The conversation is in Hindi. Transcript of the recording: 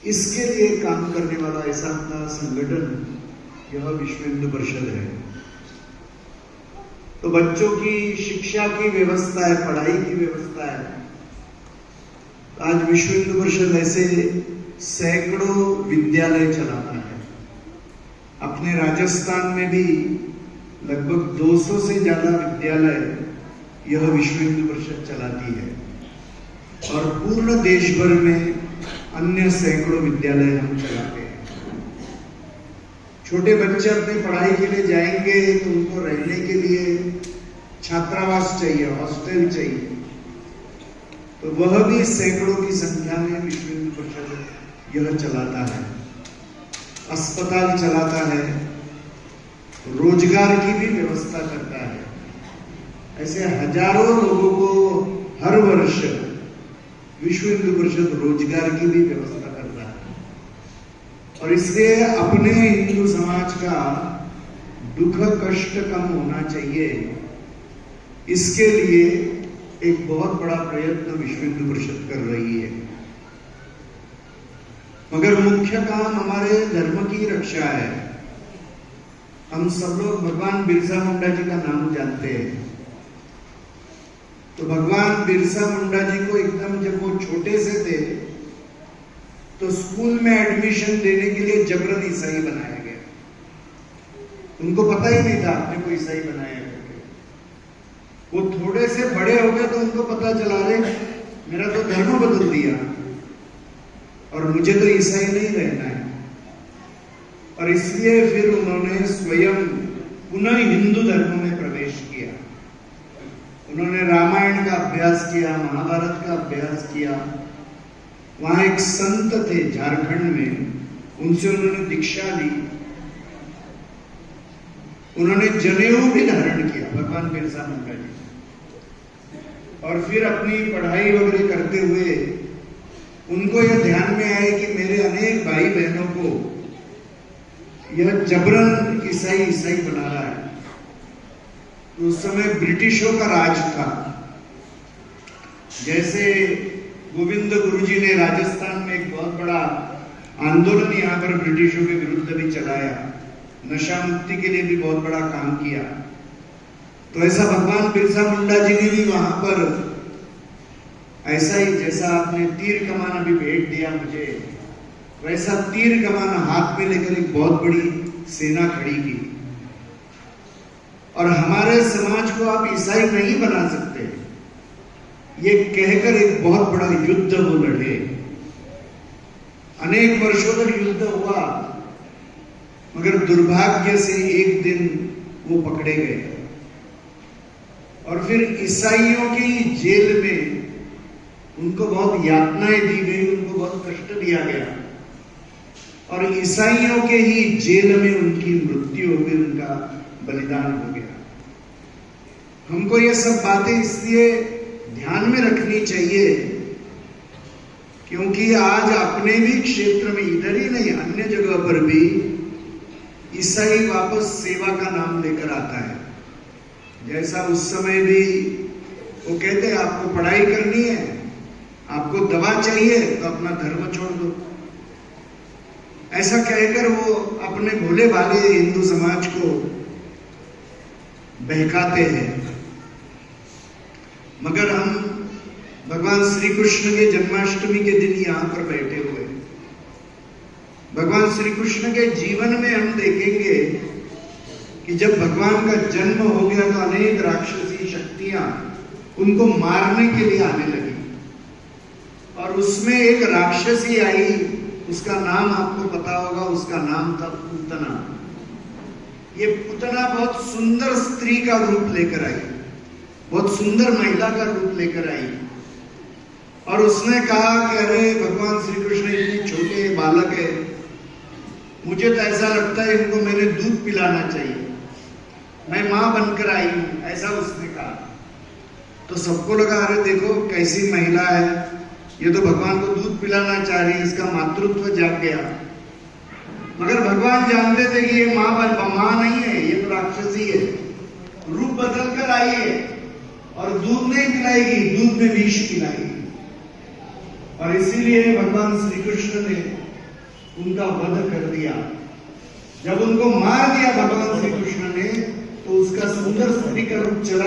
इसके लिए काम करने वाला ऐसा अपना संगठन यह विश्व हिंदू परिषद है। तो बच्चों की शिक्षा की व्यवस्था है, पढ़ाई की व्यवस्था है। आज विश्व हिंदू परिषद ऐसे सैकड़ों विद्यालय चलाता है। अपने राजस्थान में भी लगभग 200 से ज्यादा विद्यालय यह विश्व हिंदू परिषद चलाती है और पूर्ण देश भर में अन्य सैकड़ों विद्यालय हम चलाते हैं। छोटे बच्चे अपनी पढ़ाई के लिए जाएंगे तो उनको रहने के लिए छात्रावास चाहिए, हॉस्टल चाहिए, तो वह भी सैकड़ों की संख्या में विश्व हिंदू परिषद यह चलाता है। अस्पताल चलाता है, रोजगार की भी व्यवस्था करता है। ऐसे हजारों लोगों को हर वर्ष विश्व हिंदू परिषद रोजगार की भी व्यवस्था करता है और इसलिए अपने हिंदू समाज का दुख कष्ट कम होना चाहिए, इसके लिए एक बहुत बड़ा प्रयत्न विश्व हिंदू परिषद कर रही है। मगर मुख्य काम हमारे धर्म की रक्षा है। हम सब लोग भगवान बिरसा मुंडा जी का नाम जानते हैं। तो भगवान बिरसा मुंडा जी को एकदम जब वो छोटे से थे तो स्कूल में एडमिशन देने के लिए जबरन ईसाई बनाया गया। उनको पता ही नहीं था आपने को ईसाई बनाया करके। वो थोड़े से बड़े हो गए तो उनको पता चला, रे मेरा तो धर्म बदल दिया और मुझे तो ईसाई नहीं रहना है। और इसलिए फिर उन्होंने स्वयं पुनः हिंदू धर्म में प्रवेश किया। उन्होंने रामायण का अभ्यास किया, महाभारत का अभ्यास किया। वहां एक संत थे झारखंड में, उनसे उन्होंने दीक्षा ली। उन्होंने जनेऊ भी धारण किया, भगवान बिरसा मुंडा जी। और फिर अपनी पढ़ाई वगैरह करते हुए उनको यह ध्यान में आया कि मेरे अनेक भाई बहनों को यह जबरन ईसाई बना रहा है। तो उस समय ब्रिटिशों का राज था। जैसे गोविंद गुरुजी ने राजस्थान में एक बहुत बड़ा आंदोलन यहाँ पर ब्रिटिशों के विरुद्ध भी चलाया, नशा मुक्ति के लिए भी बहुत बड़ा काम किया। तो ऐसा भगवान बिरसा मुंडा जी ने भी वहां पर ऐसा ही, जैसा आपने तीर कमान अभी भेंट दिया मुझे, वैसा तीर कमान हाथ में लेकर एक बहुत बड़ी सेना खड़ी की। और हमारे समाज को आप ईसाई नहीं बना सकते, ये कहकर एक बहुत बड़ा युद्ध वो लड़े। अनेक वर्षों तक युद्ध हुआ, मगर दुर्भाग्य से एक दिन वो पकड़े गए और फिर ईसाइयों की जेल में उनको बहुत यातनाएं दी गई, उनको बहुत कष्ट दिया गया और ईसाइयों के ही जेल में उनकी मृत्यु हो गई, उनका बलिदान हो गया। हमको ये सब बातें इसलिए ध्यान में रखनी चाहिए क्योंकि आज अपने भी क्षेत्र में, इधर ही नहीं अन्य जगह पर भी ईसाई वापस सेवा का नाम लेकर आता है। जैसा उस समय भी वो कहते हैं आपको पढ़ाई करनी है, आपको दवा चाहिए तो अपना धर्म छोड़ दो, ऐसा कहकर वो अपने भोले भाले हिंदू समाज को बहकाते हैं। मगर हम भगवान श्री कृष्ण के जन्माष्टमी के दिन यहाँ पर बैठे हुए, भगवान श्री कृष्ण के जीवन में हम देखेंगे कि जब भगवान का जन्म हो गया तो अनेक राक्षसी शक्तियां उनको मारने के लिए आने लगी और उसमें एक राक्षसी आई, उसका नाम आपको पता होगा, उसका नाम था पूतना। ये पूतना बहुत सुंदर स्त्री का रूप लेकर आई, बहुत सुंदर महिला का रूप लेकर आई और उसने कहा कि अरे भगवान श्री कृष्ण इतने छोटे बालक है, मुझे तो ऐसा लगता है इनको मैंने दूध पिलाना चाहिए, मैं मां बनकर आई हूं, ऐसा उसने कहा। तो सबको लगा अरे देखो कैसी महिला है, ये तो भगवान को दूध पिलाना चाह रही है, इसका मातृत्व जाग गया। मगर भगवान जानते थे कि ये मां नहीं है, ये तो राक्षसी है, रूप बदल कर आई है और दूध नहीं पिलाएगी, दूध में विष पिलाएगी। और इसीलिए भगवान श्री कृष्ण ने उनका वध कर दिया। जब उनको मार दिया भगवान श्री कृष्ण ने, तो उसका सुंदर स्त्री का रूप चला